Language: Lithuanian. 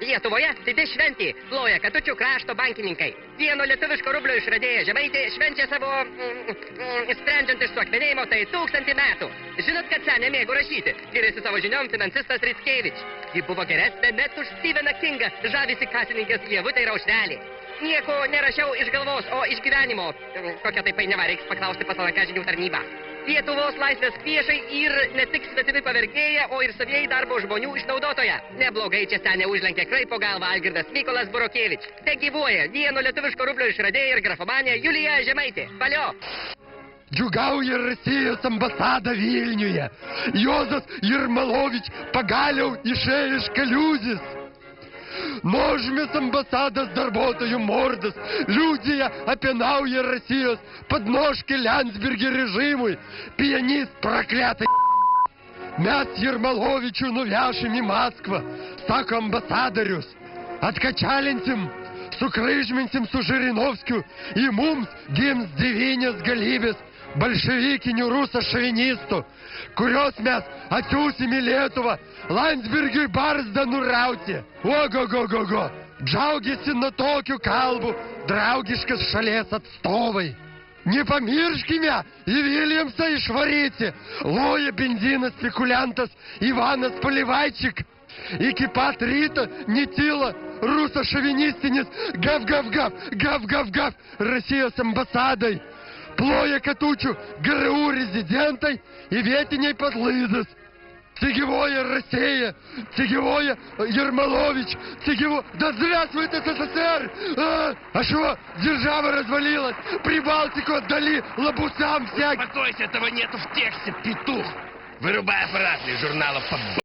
Lietuvoje didi šventė, ploja Katučių krašto bankininkai. Vieno lietuviško rublio išradėję Žemaitė švenčia savo, sprendžiant iš suakmenėjimo, tai 1000 metų. Žinot, kad senė mėgo rašyti, giriasi savo žiniom finansistas Rickevič. Ji buvo geresnė net už Steveną Kingą, žavisi kasininkės Ievutė ir Aušrelė. Nieko nerašiau iš galvos, o iš gyvenimo. Kokia tai painiava, reiks paklausti pas LNK žinių tarnybą. Lietuvos laisvės priešai ir ne tik svetimi pavergėja, o ir savieji darbo žmonių išnaudotoja. Neblogai čia senė užlenkė kraipo galvą Algirdas Mykolas Burokėvič. Te gyvuoja vieno lietuviško rublio išradėja ir grafomanė Julija Žemaitė. Valio! Džiugauja Rusijos ambasada Vilniuje. Juozas Jermalovič pagaliau išėjo iš kaliūzės. Nuožmės ambasados darbuotojų mordas liudija apie naują Rusijos подножки Landsbergio režimui. Pianist prokletai. Mes Jermalovičių nuvešim į Maskvą, sako ambasadorius. Atkačialinsim, sukryžminsim su Žirinovskiu, į mums gims 9 galybės bolševikinių rusų šovinistų, kurios mes atsiųsim į Lietuvą Landsbergiui barzdą nurauti. Ogogogogo, džiaugiasi nuo tokių kalbų draugiškas šalies atstovai. Nepamirškime į Viljamsą išvaryti, loja benzinas spekuliantas Ivanas Polivaičik. Iki pat ryto netyla rusų šovinistinis gav Rusijos ambasadai. Ploja Katučių ГРУ rezidentai и vietiniai padlaidas. Цигевоя Россия, Цигевоя Ермолович, Цигево... Да здравствует СССР! А что, держава развалилась? Прибалтику отдали лабусам всяким. Успокойся, этого нету в тексте, петух. Вырубай аппарат из журналов